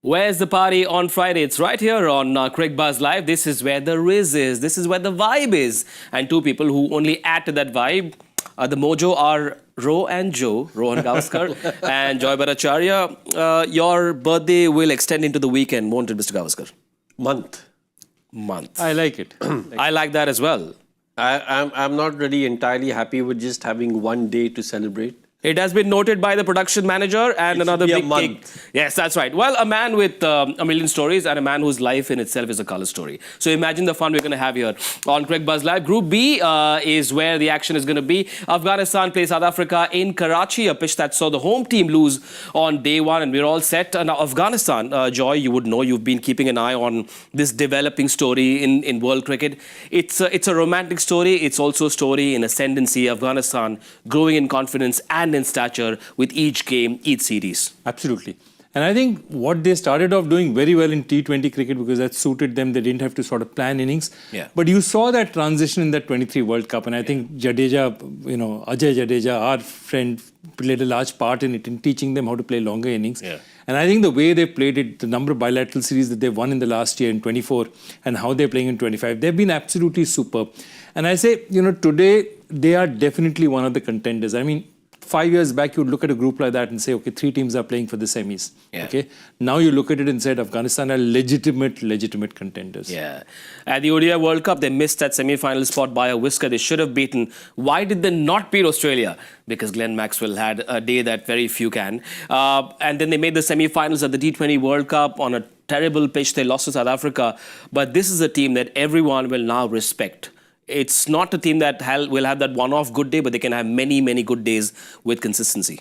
Where's the party on Friday? It's right here on Cricbuzz Live. This is where the riz is. This is where the vibe is. And two people who only add to that vibe, the mojo are Ro and Joe, Rohan Gavaskar and Joy Bhattacharya. Your birthday will extend into the weekend, won't it, Mr. Gavaskar? Month. I like it. I like that as well. I'm not really entirely happy with just having one day to celebrate. It has been noted by the production manager and another big cake. Yes, that's right. Well, a man with a million stories and a man whose life in itself is a color story. So imagine the fun we're going to have here on Cricbuzz Live. Group B is where the action is going to be. Afghanistan plays South Africa in Karachi, a pitch that saw the home team lose on day one, and we're all set. Now, Afghanistan, Joy, you would know, you've been keeping an eye on this developing story in world cricket. It's a romantic story. It's also a story in ascendancy. Afghanistan growing in confidence and in stature with each game, each series. Absolutely. And I think what they started off doing very well in T20 cricket, because that suited them, they didn't have to sort of plan innings. Yeah. But you saw that transition in that 23 World Cup, and I think Jadeja, Ajay Jadeja, our friend, played a large part in it, in teaching them how to play longer innings. Yeah. And I think the way they played it, the number of bilateral series that they've won in the last year in 24 and how they're playing in 25, they've been absolutely superb. And I say, today they are definitely one of the contenders. I mean, 5 years back, you'd look at a group like that and say, okay, 3 teams are playing for the semis. Yeah. Okay. Now you look at it and said Afghanistan are legitimate contenders. Yeah. At the ODI World Cup, they missed that semi-final spot by a whisker. They should have beaten. Why did they not beat Australia? Because Glenn Maxwell had a day that very few can. And then they made the semi-finals at the T20 World Cup on a terrible pitch. They lost to South Africa. But this is a team that everyone will now respect. It's not a team that will have that one-off good day, but they can have many, many good days with consistency.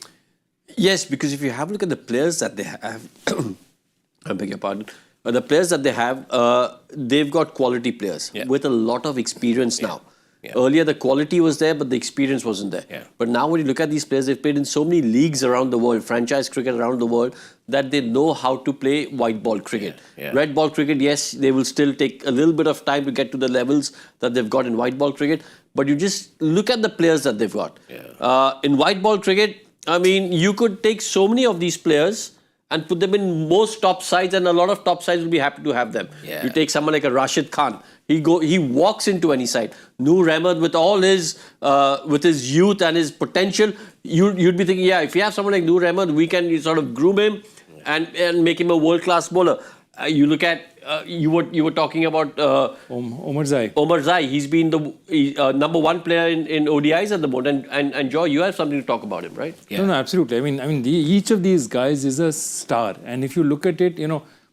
Yes, because if you have a look at the players that they have, I beg your pardon, the players that they have, they've got quality players with a lot of experience now. Yeah. Earlier, the quality was there, but the experience wasn't there. Yeah. But now when you look at these players, they've played in so many leagues around the world, franchise cricket around the world, that they know how to play white ball cricket. Yeah. Red ball cricket, yes, they will still take a little bit of time to get to the levels that they've got in white ball cricket. But you just look at the players that they've got. Yeah. In white ball cricket, I mean, you could take so many of these players and put them in most top sides, and a lot of top sides will be happy to have them. Yeah. You take someone like a Rashid Khan. He walks into any side. Noor Ahmed, with all his youth and his potential, you'd be thinking, yeah, if you have someone like Noor Ahmed, we can sort of groom him and make him a world-class bowler. You look at you were talking about Omar Zai. Omar Zai. He's been the number 1 player in ODIs at the moment. And Joy, you have something to talk about him, right? Yeah. No, absolutely. I mean, each of these guys is a star. And if you look at it,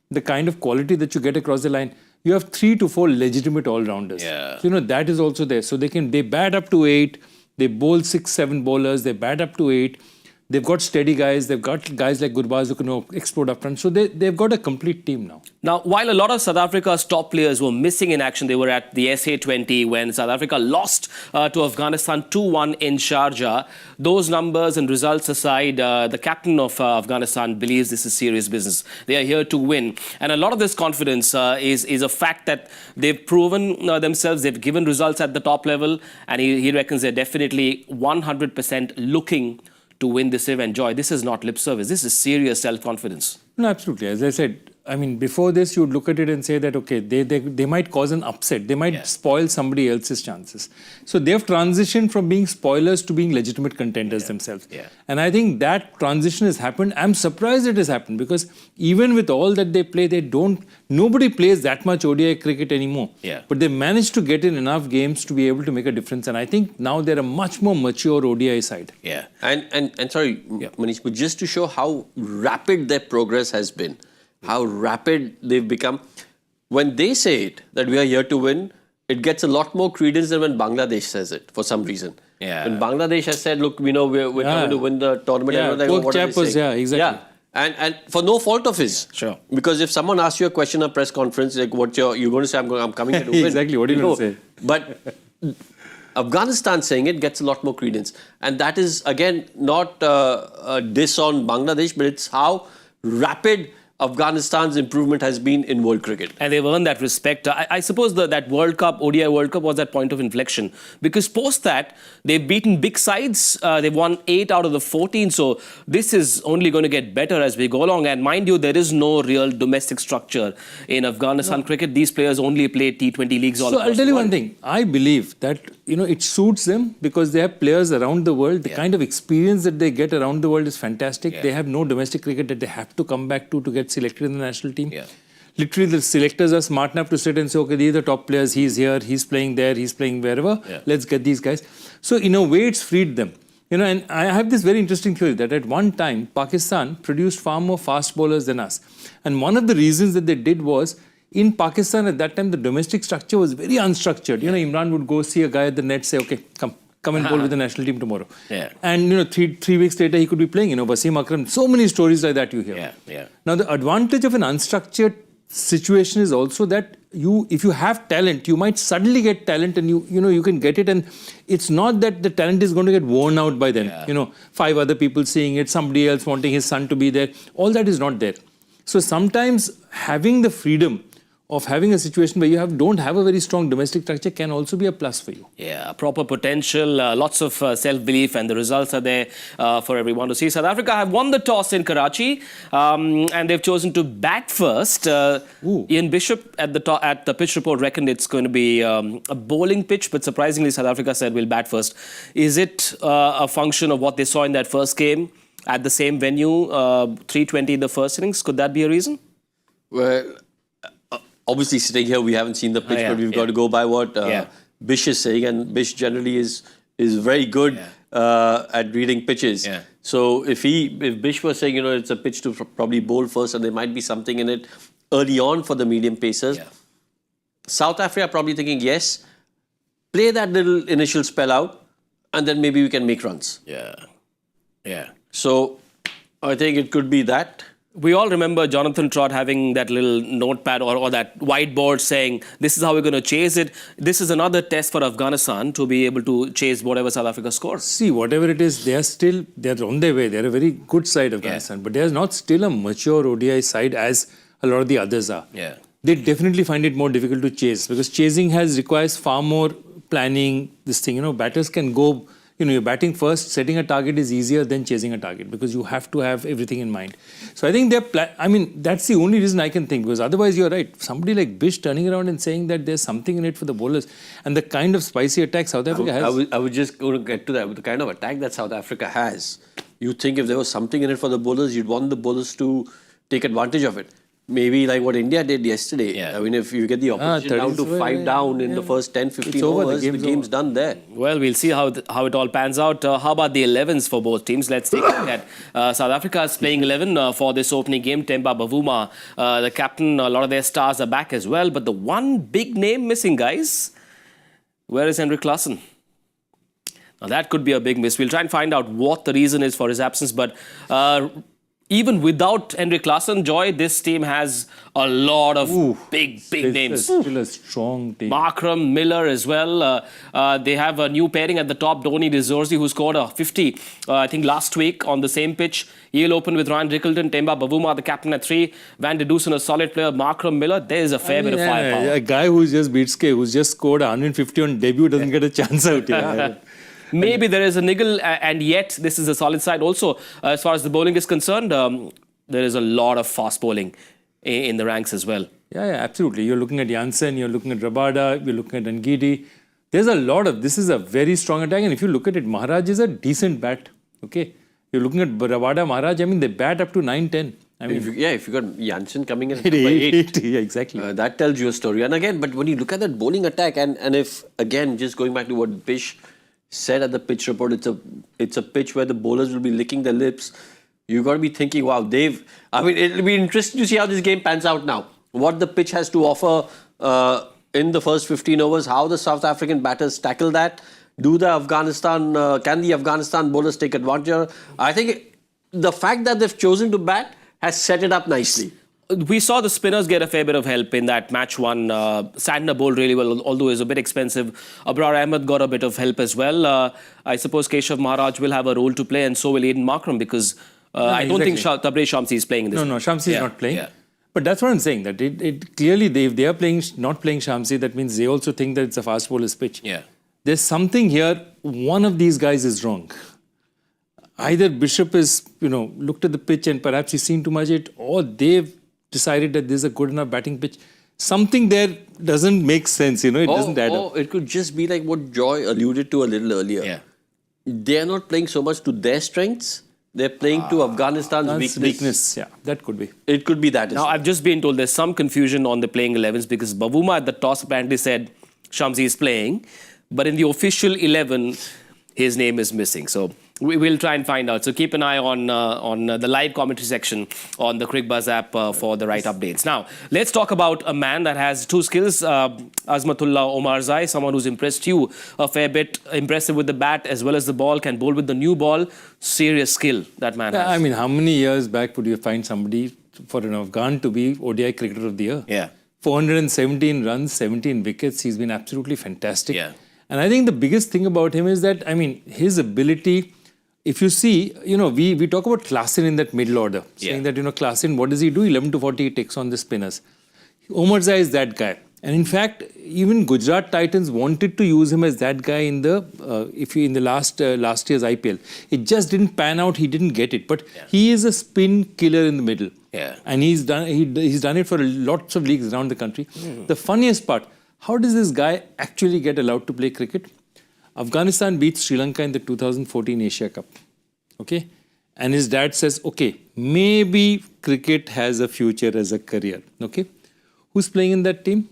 the kind of quality that you get across the line, you have 3 to 4 legitimate all-rounders. Yeah. So, that is also there. So they bat up to 8, they bowl 6-7 bowlers, they bat up to 8. They've got steady guys. They've got guys like Cricbuzz who can explode up front. So they've got a complete team now. Now, while a lot of South Africa's top players were missing in action, they were at the SA20 when South Africa lost to Afghanistan 2-1 in Sharjah. Those numbers and results aside, the captain of Afghanistan believes this is serious business. They are here to win. And a lot of this confidence is a fact that they've proven themselves. They've given results at the top level. And he reckons they're definitely 100% looking to win this event. Joy, this is not lip service. This is serious self-confidence. No, absolutely. As I said, I mean, before this, you would look at it and say that, okay, they might cause an upset. They might spoil somebody else's chances. So they've transitioned from being spoilers to being legitimate contenders themselves. Yeah. And I think that transition has happened. I'm surprised it has happened because even with all that they play, nobody plays that much ODI cricket anymore. Yeah. But they managed to get in enough games to be able to make a difference. And I think now they're a much more mature ODI side. Yeah. And sorry, Manish, but just to show how rapid their progress has been, how rapid they've become. When they say it, that we are here to win, it gets a lot more credence than when Bangladesh says it, for some reason. Yeah. When Bangladesh has said, look, we're going to win the tournament. Yeah, what are they saying? Yeah, exactly. Yeah. And for no fault of his. Sure. Because if someone asks you a question at a press conference, like you're going to say, I'm coming here to win. Exactly, what are you going to say? But Afghanistan saying it gets a lot more credence. And that is, again, not a diss on Bangladesh, but it's how rapid Afghanistan's improvement has been in world cricket. And they've earned that respect. I suppose that World Cup, ODI World Cup, was that point of inflection. Because post that, they've beaten big sides. They've won 8 out of the 14. So this is only going to get better as we go along. And mind you, there is no real domestic structure in Afghanistan cricket. These players only play T20 leagues all across. So I'll tell you one thing. I believe that, it suits them because they have players around the world. The kind of experience that they get around the world is fantastic. They have no domestic cricket that they have to come back to get selected in the national team. Literally, the selectors are smart enough to sit and say, okay, these are the top players. He's here, he's playing there, he's playing wherever. Let's get these guys. So in a way, it's freed them. And I have this very interesting theory that at one time, Pakistan produced far more fast bowlers than us. And one of the reasons that they did was, in Pakistan at that time, the domestic structure was very unstructured. Imran would go see a guy at the net, say, okay, come and bowl with the national team tomorrow. And, three weeks later, he could be playing, Wasim Akram. So many stories like that you hear. Now, the advantage of an unstructured situation is also that if you have talent, you might suddenly get talent and you can get it. And it's not that the talent is going to get worn out by then. 5 other people seeing it, somebody else wanting his son to be there. All that is not there. So sometimes having the freedom of having a situation where you don't have a very strong domestic structure can also be a plus for you. Proper potential, lots of self-belief, and the results are there for everyone to see. South Africa have won the toss in Karachi, and they've chosen to bat first. Ian Bishop at the pitch report reckoned it's going to be a bowling pitch, but surprisingly South Africa said we'll bat first. Is it a function of what they saw in that first game at the same venue, 320 in the first innings? Could that be a reason? Well, obviously, sitting here, we haven't seen the pitch, but we've got to go by what Bish is saying. And Bish generally is very good at reading pitches. So if Bish was saying, it's a pitch to probably bowl first and there might be something in it early on for the medium pacers, South Africa probably thinking, yes, play that little initial spell out and then maybe we can make runs. So I think it could be that. We all remember Jonathan Trott having that little notepad or that whiteboard saying, this is how we're going to chase it. This is another test for Afghanistan to be able to chase whatever South Africa scores. See, whatever it is, they're on their way. They're a very good side, Afghanistan. But they're not still a mature ODI side as a lot of the others are. They definitely find it more difficult to chase because chasing requires far more planning. Batters can go... you're batting first, setting a target is easier than chasing a target because you have to have everything in mind. So I think that's the only reason I can think, because otherwise you're right. Somebody like Bish turning around and saying that there's something in it for the bowlers and the kind of spicy attack South Africa has. I would just go to get to that. With the kind of attack that South Africa has, you'd think if there was something in it for the bowlers, you'd want the bowlers to take advantage of it. Maybe like what India did yesterday. I mean, if you get the opposition down to 5 down in the first 10, 15 overs, the game's done there. Well, we'll see how it all pans out. How about the 11s for both teams? Let's take a look at South Africa's playing 11 for this opening game. Temba Bavuma, the captain, a lot of their stars are back as well. But the one big name missing, guys, where is Heinrich Klaasen? Now, that could be a big miss. We'll try and find out what the reason is for his absence. But even without Heinrich Klaasen, Joy, this team has a lot of big names. Still a strong team. Markram, Miller as well. They have a new pairing at the top, Dhoni Dezorzi, who scored a 50, I think, last week on the same pitch. He'll open with Ryan Rickleton, Temba Bavuma, the captain at 3. Van de Dusen, a solid player. Markram, Miller, there's a fair bit of firepower. A guy who's just beat Skay, who's just scored 150 on debut, doesn't get a chance out here. Maybe there is a niggle, and yet this is a solid side. Also, as far as the bowling is concerned, there is a lot of fast bowling in the ranks as well. Yeah, absolutely. You're looking at Jansen, you're looking at Rabada, you're looking at Ngidi. There's a lot of... This is a very strong attack. And if you look at it, Maharaj is a decent bat. Okay? You're looking at Rabada, Maharaj, I mean, they bat up to 9, 10. I mean, if you got Jansen coming in at number 8. Yeah, exactly. That tells you a story. And again, but when you look at that bowling attack, and if, again, just going back to what Bish said at the pitch report, it's a pitch where the bowlers will be licking their lips. You've got to be thinking, wow, it'll be interesting to see how this game pans out now. What the pitch has to offer in the first 15 overs, how the South African batters tackle that. Can the Afghanistan bowlers take advantage? I think the fact that they've chosen to bat has set it up nicely. We saw the spinners get a fair bit of help in that match one. Sandner bowled really well, although he's a bit expensive. Abrar Ahmed got a bit of help as well. I suppose Keshav Maharaj will have a role to play, and so will Aiden Markram, because I don't think Tabraiz Shamsi is playing in this. No, Shamsi is not playing. Yeah. But that's what I'm saying, that it clearly, if they are not playing Shamsi, that means they also think that it's a fast bowler's pitch. Yeah. There's something here, one of these guys is wrong. Either Bishop is, looked at the pitch and perhaps he's seen too much of it, or they've decided that this is a good enough batting pitch. Something there doesn't make sense, it doesn't add up. It could just be like what Joy alluded to a little earlier. Yeah. They're not playing so much to their strengths. They're playing to Afghanistan's weakness. Yeah, that could be. It could be that. Now, I've just been told there's some confusion on the playing 11s because Bavuma at the toss apparently said Shamsi is playing, but in the official 11, his name is missing. So we will try and find out. So keep an eye on the live commentary section on the Cricbuzz app for the right updates. Now, let's talk about a man that has two skills. Azmatullah Omarzai, someone who's impressed you a fair bit, impressive with the bat as well as the ball, can bowl with the new ball. Serious skill that man has. I mean, how many years back would you find somebody for an Afghan to be ODI Cricketer of the Year? Yeah. 417 runs, 17 wickets. He's been absolutely fantastic. Yeah. And I think the biggest thing about him is that, his ability, if you see, we talk about Klaasen in that middle order, saying that, Klaasen, what does he do? 11 to 40, he takes on the spinners. Omarzai is that guy. And in fact, even Gujarat Titans wanted to use him as that guy in the last year's IPL. It just didn't pan out. He didn't get it. But he is a spin killer in the middle. Yeah. And he's done it for lots of leagues around the country. The funniest part, how does this guy actually get allowed to play cricket? Afghanistan beats Sri Lanka in the 2014 Asia Cup. Okay? And his dad says, okay, maybe cricket has a future as a career. Okay? Who's playing in that team?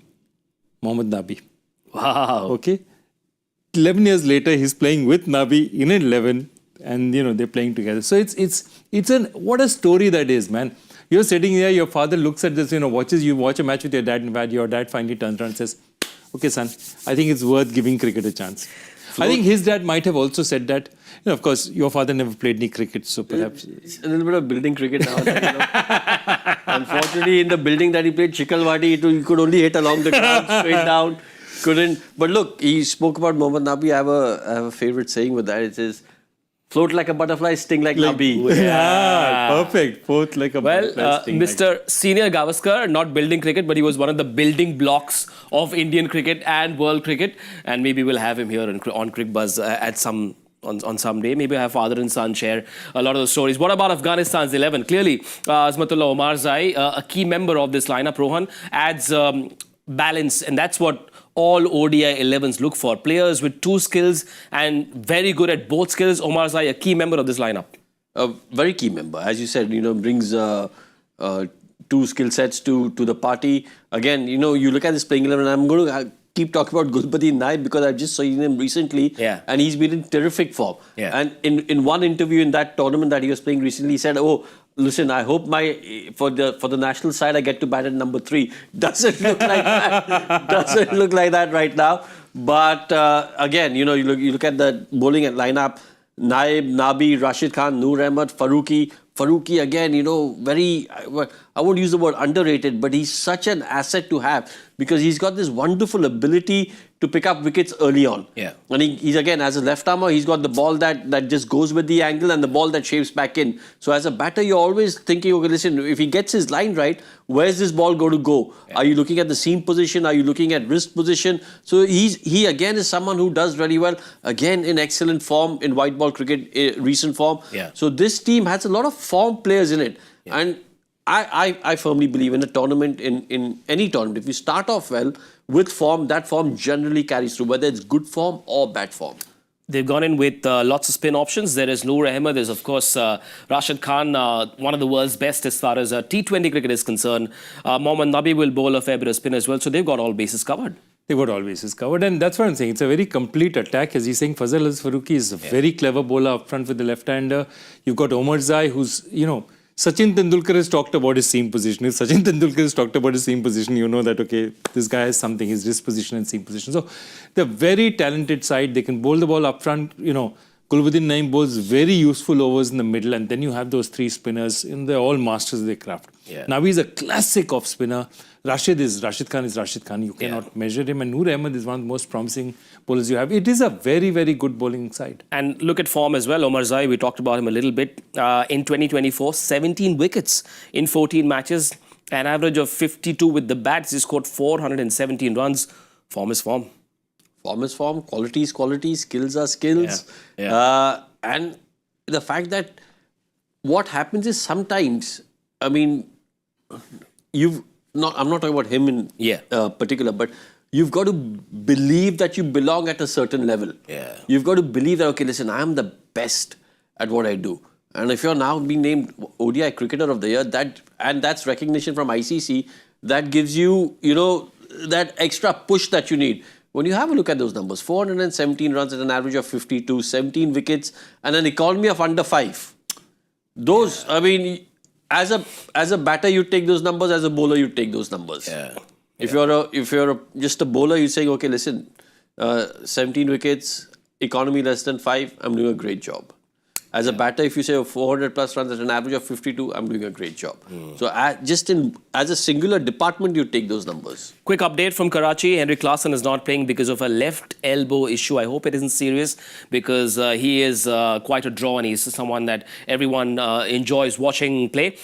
Mohammad Nabi. Wow. Okay? 11 years later, he's playing with Nabi in 11 and, they're playing together. So what a story that is, man. You're sitting here, your father looks at this, you watch a match with your dad, and your dad finally turns around and says, okay, son, I think it's worth giving cricket a chance. I think his dad might have also said that. Of course, your father never played any cricket, so perhaps... It's a little bit of building cricket now. Unfortunately, in the building that he played, Chikalwadi, he could only hit along the ground, straight down. Couldn't. But look, he spoke about Mohammad Nabi. I have a favorite saying with that. It says, float like a butterfly, sting like Nabi. Yeah, perfect. Float like a butterfly, sting Mr. Senior Gavaskar, not building cricket, but he was one of the building blocks of Indian cricket and world cricket. And maybe we'll have him here on Cricbuzz at on some day. Maybe have father and son share a lot of the stories. What about Afghanistan's 11? Clearly, Azmatullah Omarzai, a key member of this lineup, Rohan, adds balance, and that's what all ODI 11s look for. Players with two skills and very good at both skills. Omarzai, a key member of this lineup. A very key member. As you said, brings two skill sets to the party. Again, you look at this playing 11, and I'm going to keep talking about Gulpati Naib because I've just seen him recently. Yeah. And he's been in terrific form. Yeah. And in one interview in that tournament that he was playing recently, he said, oh, listen, I hope for the national side I get to bat at number 3. Doesn't look like that. Doesn't look like that right now. But again, you look at the bowling at lineup. Naib, Nabi, Rashid Khan, Noor Ahmed, Farooqi. Farooqi again, very, I won't use the word underrated, but he's such an asset to have because he's got this wonderful ability to pick up wickets early on. Yeah. And he's again, as a left armer, he's got the ball that just goes with the angle and the ball that shapes back in. So as a batter, you're always thinking, okay, listen, if he gets his line right, where's this ball going to go? Yeah. Are you looking at the seam position? Are you looking at wrist position? So he again is someone who does very well. Again, in excellent form in white ball cricket, recent form. Yeah. So this team has a lot of form players in it. Yeah. And I firmly believe in a tournament, in any tournament, if you start off well with form, that form generally carries through, whether it's good form or bad form. They've gone in with lots of spin options. There is Noor Ahmed. There's, of course, Rashid Khan, one of the world's best as far as T20 cricket is concerned. Mohammad Nabi will bowl a fair bit of spin as well. So they've got all bases covered. They've got all bases covered. And that's what I'm saying. It's a very complete attack. As he's saying, Fazal Farooqi is a very clever bowler up front with the left-hander. You've got Omarzai, who's, Sachin Tendulkar has talked about his seam position. If Sachin Tendulkar has talked about his seam position, you know that, okay, this guy has something, his wrist position and seam position. So they're very talented side. They can bowl the ball up front, Kulwuddin Naeem bowls very useful overs in the middle, and then you have those 3 spinners, and they're all masters of their craft. Yeah. Now he's a classic off spinner. Rashid Khan is Rashid Khan. You cannot measure him. And Noor Ahmed is one of the most promising bowlers you have. It is a very, very good bowling side. And look at form as well. Omar Zai, we talked about him a little bit. In 2024, 17 wickets in 14 matches. An average of 52 with the bats. He scored 417 runs. Form is form. Form is form, quality is quality, skills are skills. And the fact that what happens is sometimes, I mean, I'm not talking about him in particular, but you've got to believe that you belong at a certain level. Yeah. You've got to believe that, okay, listen, I am the best at what I do. And if you're now being named ODI Cricketer of the Year, that's recognition from ICC, that gives you, that extra push that you need. When you have a look at those numbers, 417 runs at an average of 52, 17 wickets, and an economy of under 5. Those, I mean, as a batter, you take those numbers. As a bowler, you take those numbers. Yeah. If you're just a bowler, you're saying, okay, listen, 17 wickets, economy less than 5, I'm doing a great job. As a batter, if you say 400 plus runs at an average of 52, I'm doing a great job. So as a singular department, you take those numbers. Quick update from Karachi. Heinrich Klaasen is not playing because of a left elbow issue. I hope it isn't serious because he is quite a draw and he's someone that everyone enjoys watching play.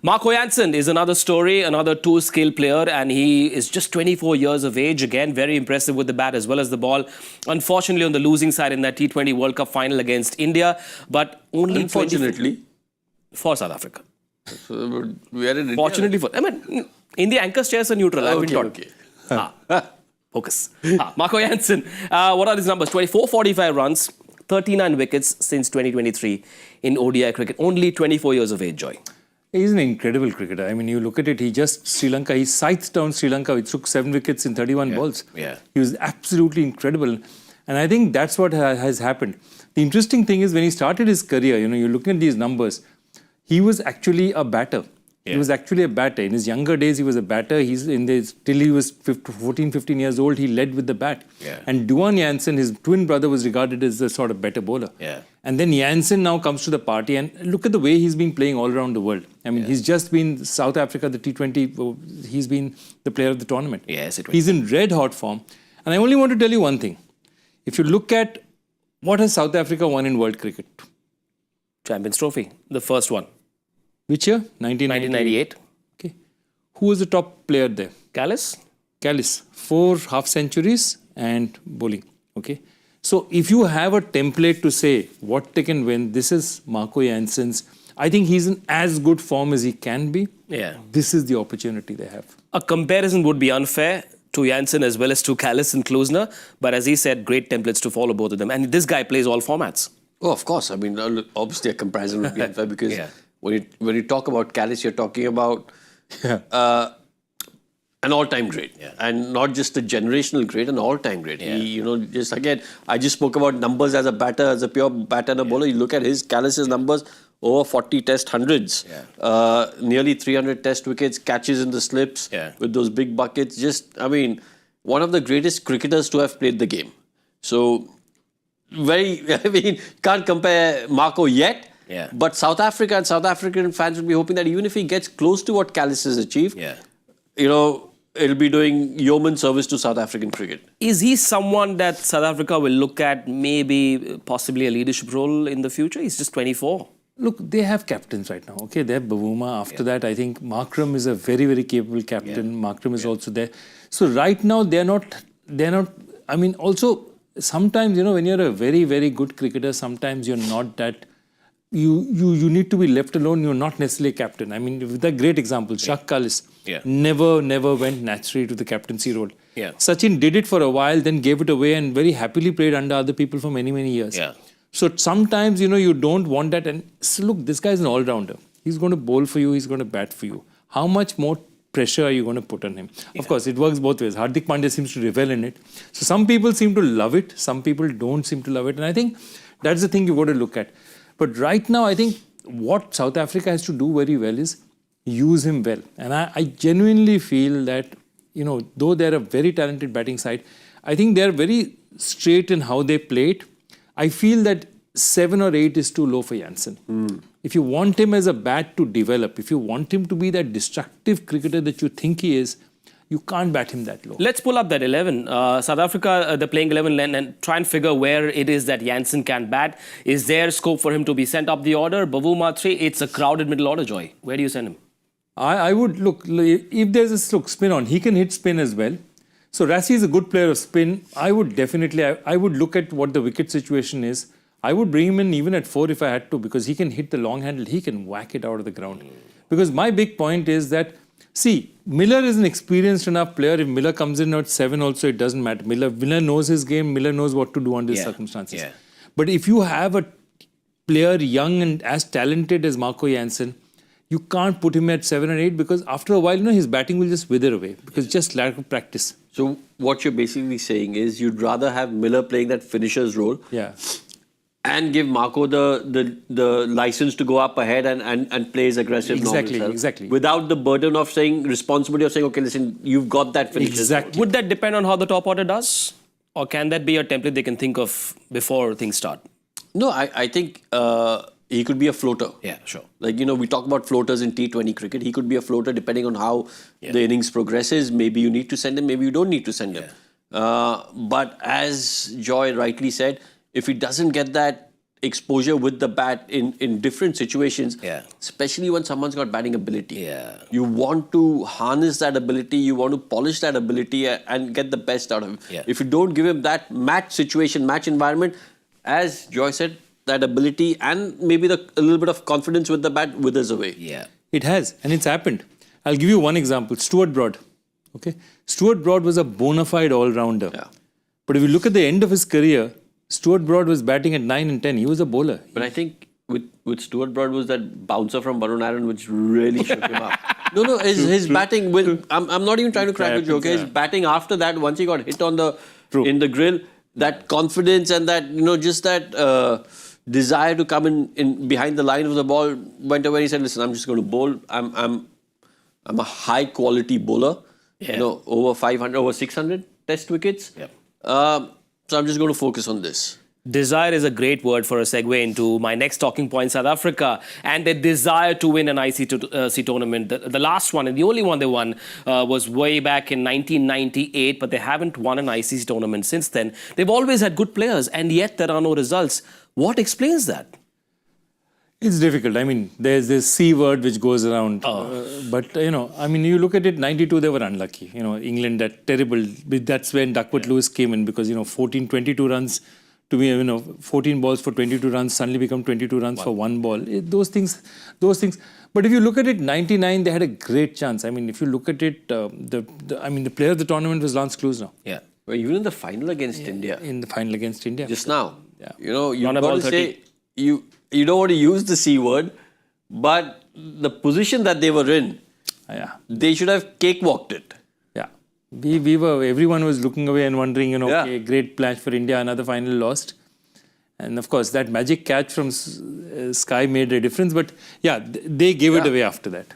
Marco Jansen is another story, another two-skill player, and he is just 24 years of age. Again, very impressive with the bat as well as the ball. Unfortunately, on the losing side in that T20 World Cup final against India, but only unfortunately for South Africa. So we are in India. Fortunately for, I mean, India anchor chairs are neutral. I've been taught. Focus. Marco Jansen, what are his numbers? 45 runs, 39 wickets since 2023 in ODI cricket. Only 24 years of age, Joy. He's an incredible cricketer. I mean, you look at it, he scythed down Sri Lanka. He took 7 wickets in 31 balls. Yeah. He was absolutely incredible. And I think that's what has happened. The interesting thing is when he started his career, you're looking at these numbers, he was actually a batter. Yeah. He was actually a batter. In his younger days, he was a batter. Till he was 14, 15 years old, he led with the bat. Yeah. And Duan Jansen, his twin brother, was regarded as a sort of better bowler. Yeah. And then Jansen now comes to the party and look at the way he's been playing all around the world. I mean, he's just been South Africa, the T20, he's been the player of the tournament. Yes, he's in red hot form. And I only want to tell you one thing. If you look at what has South Africa won in world cricket? Champions Trophy, the first one. Which year? 1998. Okay. Who was the top player there? Kallis. 4 half centuries and bowling. Okay. So if you have a template to say what they can win, this is Marco Jansen's. I think he's in as good form as he can be. Yeah. This is the opportunity they have. A comparison would be unfair to Jansen as well as to Kallis and Kloosner. But as he said, great templates to follow both of them. And this guy plays all formats. Oh, of course. I mean, obviously a comparison would be unfair because when you talk about Kallis, you're talking about an all-time great. Yeah. And not just a generational great, an all-time great. Yeah. He, I just spoke about numbers as a batter, as a pure batter and a bowler. You look at Kallis's numbers, over 40 test hundreds, nearly 300 test wickets, catches in the slips with those big buckets. One of the greatest cricketers to have played the game. So, can't compare Marco yet. Yeah. But South Africa and South African fans would be hoping that even if he gets close to what Kallis has achieved, it'll be doing yeoman service to South African cricket. Is he someone that South Africa will look at maybe possibly a leadership role in the future? He's just 24. Look, they have captains right now. Okay, they have Bavuma. After that, I think Markram is a very, very capable captain. Markram is also there. So right now, they're not, I mean, also, sometimes, when you're a very, very good cricketer, sometimes you're not that, you need to be left alone. You're not necessarily a captain. I mean, with a great example, Shaq Kallis never went naturally to the captaincy role. Yeah. Sachin did it for a while, then gave it away and very happily played under other people for many, many years. Yeah. So sometimes, you don't want that. And so look, this guy is an all-rounder. He's going to bowl for you. He's going to bat for you. How much more pressure are you going to put on him? Of course, it works both ways. Hardik Pandya seems to revel in it. So some people seem to love it. Some people don't seem to love it. And I think that's the thing you've got to look at. But right now, I think what South Africa has to do very well is use him well. And I genuinely feel that, though they're a very talented batting side, I think they're very straight in how they play it. I feel that 7 or 8 is too low for Jansen. If you want him as a bat to develop, if you want him to be that destructive cricketer that you think he is, you can't bat him that low. Let's pull up that 11. South Africa, the playing 11, and try and figure where it is that Jansen can bat. Is there scope for him to be sent up the order? Babu Matre, it's a crowded middle order, Joy. Where do you send him? I would look, if there's a spin on, he can hit spin as well. So Rassi is a good player of spin. I would definitely, I would look at what the wicket situation is. I would bring him in even at 4 if I had to, because he can hit the long handle. He can whack it out of the ground. Because my big point is that, see, Miller is an experienced enough player. If Miller comes in at 7 also, it doesn't matter. Miller knows his game. Miller knows what to do under circumstances. Yeah. But if you have a player young and as talented as Marco Jansen, you can't put him at 7 or 8 because after a while, his batting will just wither away because just lack of practice. So what you're basically saying is you'd rather have Miller playing that finisher's role. Yeah. And give Marco the license to go up ahead and play his aggressive normal self. Exactly. Without the burden of responsibility of saying, okay, listen, you've got that finish. Exactly. Would that depend on how the top order does? Or can that be a template they can think of before things start? No, I think he could be a floater. Yeah, sure. Like, we talk about floaters in T20 cricket. He could be a floater depending on how the innings progresses. Maybe you need to send him, maybe you don't need to send him. But as Joy rightly said, if he doesn't get that exposure with the bat in different situations, especially when someone's got batting ability, you want to harness that ability, you want to polish that ability and get the best out of him. If you don't give him that match situation, match environment, as Joy said, that ability and maybe a little bit of confidence with the bat withers away. Yeah. It has, and it's happened. I'll give you one example. Stuart Broad. Okay, Stuart Broad was a bona fide all-rounder. Yeah. But if you look at the end of his career, Stuart Broad was batting at 9 and 10. He was a bowler. But I think with Stuart Broad was that bouncer from Varun Aaron which really shook him up. No, his batting, I'm not even trying to crack a joke. His batting after that, once he got hit on in the grill, that confidence and that, just that desire to come in behind the line of the ball went away. He said, listen, I'm just going to bowl. I'm a high quality bowler. Over 500, over 600 test wickets. So I'm just going to focus on this. Desire is a great word for a segue into my next talking point, South Africa, and their desire to win an ICC tournament. The last one and the only one they won was way back in 1998, but they haven't won an ICC tournament since then. They've always had good players, and yet there are no results. What explains that? It's difficult. I mean, there's this C word which goes around. But, you look at it, 92, they were unlucky. England, that terrible. That's when Duckworth Lewis came in because, 22 runs to be, 14 balls for 22 runs suddenly become 22 runs for one ball. Those things. But if you look at it, 99, they had a great chance. I mean, if you look at it, the player of the tournament was Lance Clouse now. Yeah. Well, even in the final against India. In the final against India. Just now. Yeah. You've got to say, you don't want to use the C word, but the position that they were in, they should have cakewalked it. Yeah. Everyone was looking away and wondering, okay, great plash for India, another final lost. And of course, that magic catch from Sky made a difference. But they gave it away after that.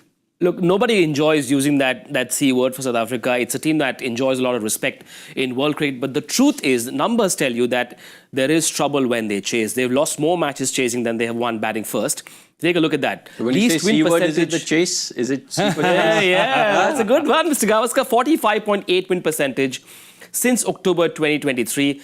Look, nobody enjoys using that C word for South Africa. It's a team that enjoys a lot of respect in world cricket. But the truth is, numbers tell you that there is trouble when they chase. They've lost more matches chasing than they have won batting first. Take a look at that. So when you say C word, is it the chase? Is it C word? That's a good one, Mr. Gavaskar. 45.8 win percentage since October 2023.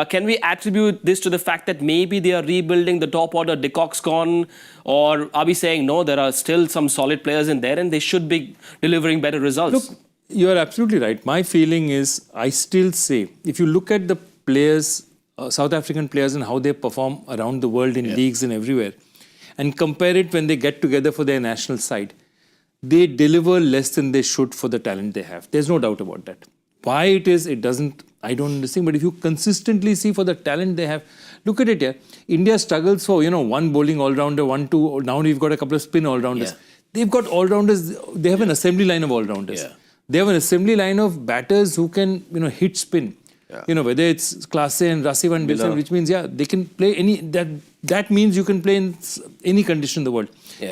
Can we attribute this to the fact that maybe they are rebuilding the top order, De Kock's gone? Or are we saying, no, there are still some solid players in there and they should be delivering better results? Look, you're absolutely right. My feeling is, I still say, if you look at the players, South African players and how they perform around the world in leagues and everywhere, and compare it when they get together for their national side, they deliver less than they should for the talent they have. There's no doubt about that. Why it is, I don't understand. But if you consistently see for the talent they have, look at it here. India struggles for, one bowling all-rounder, 1, 2. Now we've got a couple of spin all-rounders. They've got all-rounders. They have an assembly line of all-rounders. They have an assembly line of batters who can, hit spin. Whether it's Klaasen, Rashid and Wilson, which means, they can play any, that means you can play in any condition in the world.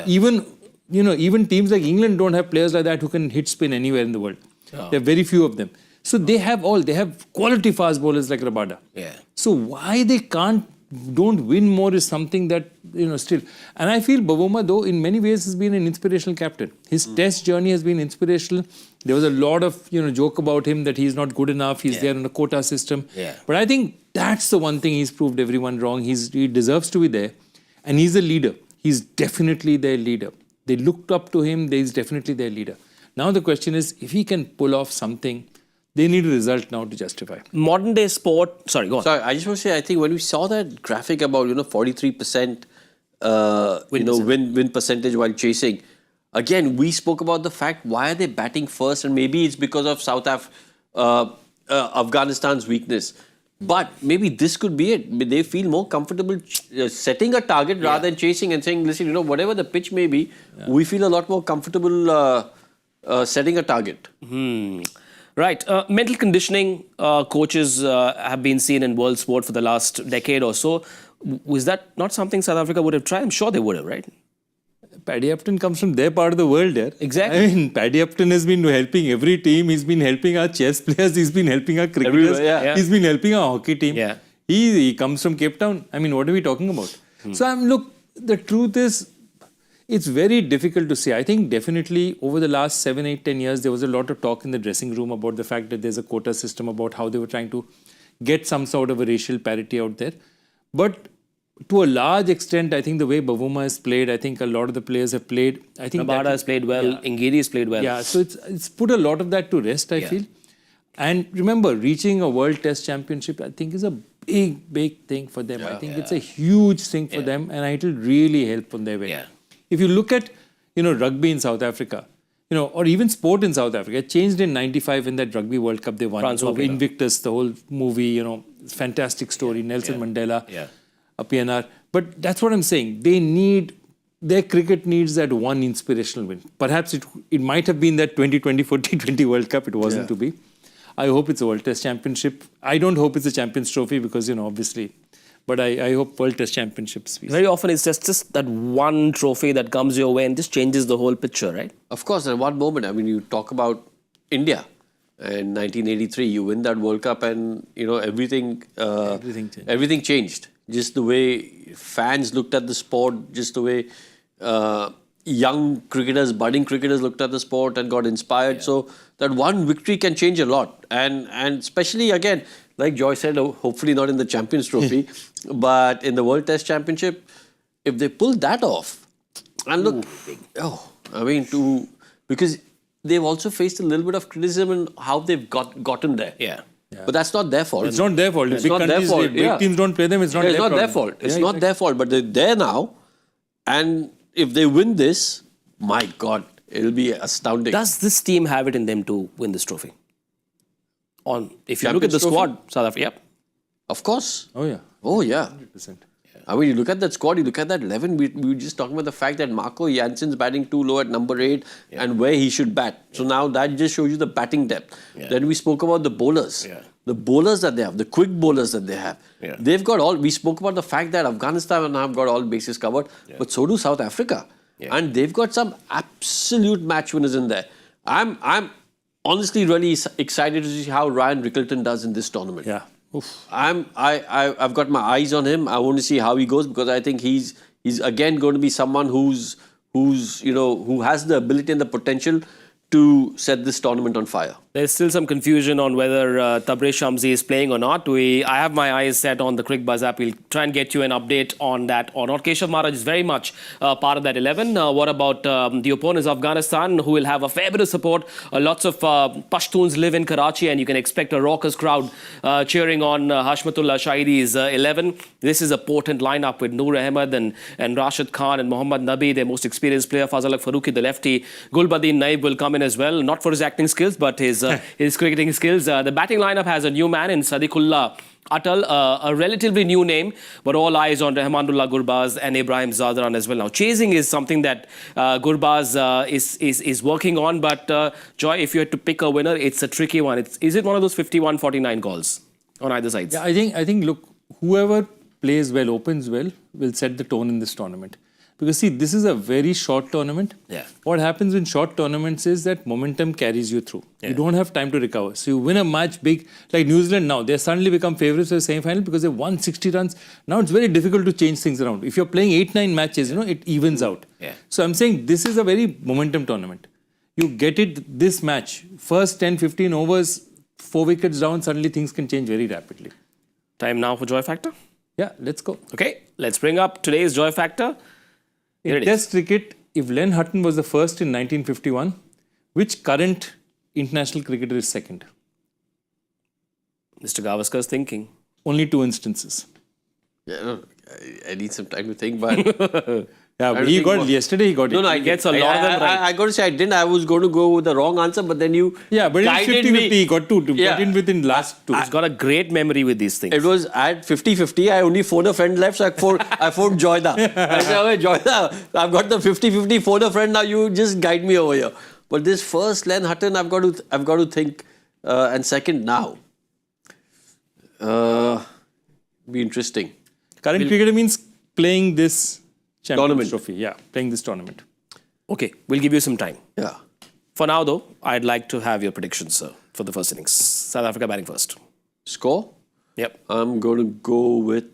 Even teams like England don't have players like that who can hit spin anywhere in the world. There are very few of them. So they have quality fast bowlers like Rabada. So why they can't don't win more is something that, still. And I feel Bavuma, though, in many ways has been an inspirational captain. His test journey has been inspirational. There was a lot of, joke about him that he's not good enough. He's there in a quota system. Yeah. But I think that's the one thing he's proved everyone wrong. He deserves to be there. And he's a leader. He's definitely their leader. They looked up to him. He's definitely their leader. Now the question is, if he can pull off something, they need a result now to justify. Modern day sport. Sorry, go on. Sorry, I just want to say, I think when we saw that graphic about 43% win percentage while chasing, again we spoke about the fact why are they batting first, and maybe it's because of Afghanistan's weakness. But maybe this could be it. They feel more comfortable setting a target rather than chasing and saying, listen, whatever the pitch may be, we feel a lot more comfortable setting a target. Right. Mental conditioning coaches have been seen in world sport for the last decade or so. Was that not something South Africa would have tried? I'm sure they would have, right? Paddy Upton comes from their part of the world there. Exactly. I mean, Paddy Upton has been helping every team. He's been helping our chess players. He's been helping our cricketers. He's been helping our hockey team. Yeah. He comes from Cape Town. I mean, what are we talking about? So, look, the truth is, it's very difficult to say. I think definitely over the last 7, 8, 10 years, there was a lot of talk in the dressing room about the fact that there's a quota system, about how they were trying to get some sort of a racial parity out there. But to a large extent, I think the way Bavuma has played, I think a lot of the players have played. I think Rabada has played well. Ngidi has played well. Yeah, so it's put a lot of that to rest, I feel. And remember, reaching a World Test Championship, I think is a big thing for them. I think it's a huge thing for them, and it will really help on their way. Yeah. If you look at, rugby in South Africa, or even sport in South Africa, it changed in '95 in that Rugby World Cup they won. Invictus, the whole movie, fantastic story, Nelson Mandela, a PNR. But that's what I'm saying. Their cricket needs that one inspirational win. Perhaps it might have been that 2024 T20 World Cup. It wasn't to be. I hope it's a World Test Championship. I don't hope it's a Champions Trophy because, obviously. But I hope World Test Championships. Very often it's just that one trophy that comes your way and just changes the whole picture, right? Of course, at one moment, I mean, you talk about India in 1983, you win that World Cup and, everything changed. Just the way fans looked at the sport, just the way young cricketers, budding cricketers looked at the sport and got inspired. So that one victory can change a lot. And especially, again, like Joy said, hopefully not in the Champions Trophy, but in the World Test Championship, if they pull that off, and look, because they've also faced a little bit of criticism in how they've gotten there. Yeah. But that's not their fault. It's not their fault. It's not their fault. Big teams don't play them. It's not their fault. It's not their fault. But they're there now, and if they win this, my God, it'll be astounding. Does this team have it in them to win this trophy? If you look at the squad, South Africa, of course. Oh, yeah. 100%. I mean, you look at that squad, you look at that 11, we were just talking about the fact that Marco Janssen's batting too low at number 8 and where he should bat. So now that just shows you the batting depth. Then we spoke about the bowlers. The bowlers that they have, the quick bowlers that they have. They've got all, we spoke about the fact that Afghanistan have got all bases covered, but so do South Africa. And they've got some absolute match winners in there. I'm honestly really excited to see how Ryan Rickleton does in this tournament. Yeah. I've got my eyes on him. I want to see how he goes because I think he's again going to be someone who has the ability and the potential to set this tournament on fire. There's still some confusion on whether Tabraiz Shamsi is playing or not. I have my eyes set on the Cricbuzz app. We'll try and get you an update on that or not. Keshav Maharaj is very much part of that 11. What about the opponents, Afghanistan, who will have a fair bit of support? Lots of Pashtuns live in Karachi, and you can expect a raucous crowd cheering on Hashmatullah Shahidi's 11. This is a potent lineup with Noor Ahmed and Rashid Khan and Mohammad Nabi, their most experienced player, Fazal Faruqi, the lefty. Gulbadin Naib will come in as well, not for his acting skills, but his cricketing skills. The batting lineup has a new man in Sadiqullah Atal, a relatively new name, but all eyes on Rahmanullah Gurbaz and Ibrahim Zadran as well. Now, chasing is something that Gurbaz is working on, but Joy, if you had to pick a winner, it's a tricky one. Is it one of those 51-49 goals on either side? Yeah, I think, look, whoever plays well, opens well, will set the tone in this tournament. Because see, this is a very short tournament. Yeah. What happens in short tournaments is that momentum carries you through. You don't have time to recover. So you win a match big, like New Zealand now, they suddenly become favourites for the semi-final because they won 60 runs. Now it's very difficult to change things around. If you're playing 8-9 matches, it evens out. Yeah. So I'm saying this is a very momentum tournament. You get it this match, first 10-15 overs, 4 wickets down, suddenly things can change very rapidly. Time now for Joy Factor? Yeah, let's go. Okay, let's bring up today's Joy Factor. Here In it Test cricket, if Len Hutton was the first in 1951, which current international cricketer is second? Mr. Gavaskar's thinking. Only 2 instances. Yeah, no, I need some time to think, but... Yeah, he got it. Yesterday he got it. No, I gets a lot of them right. I got to say, I didn't. I was going to go with the wrong answer, but then you Yeah, but it's guided 50-50. me. He got 2. Got in within last 2. He's got a great memory with these things. It was at 50-50. I only phoned a friend left, so I phoned Joyda. I said, okay, Joyda, I've got the 50-50. Phone a friend now. You just guide me over here. But this first Len Hutton, I've got to think. And second now, be interesting. Current cricketer means playing this Tournament. trophy. Yeah, playing this tournament. Okay, we'll give you some time. Yeah. For now, though, I'd like to have your predictions, sir, for the first innings. South Africa batting first. Score? Yep. I'm going to go with...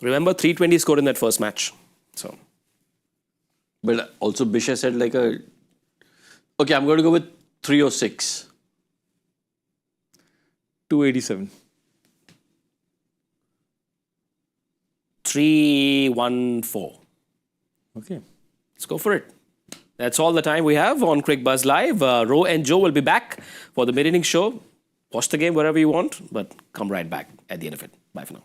Remember, 320 scored in that first match. So, But also Bisha said like a... Okay, I'm going to go with 306. 287. 314. Okay. Let's go for it. That's all the time we have on Cricbuzz Live. Ro and Joe will be back for the mid-inning show. Watch the game wherever you want, but come right back at the end of it. Bye for now.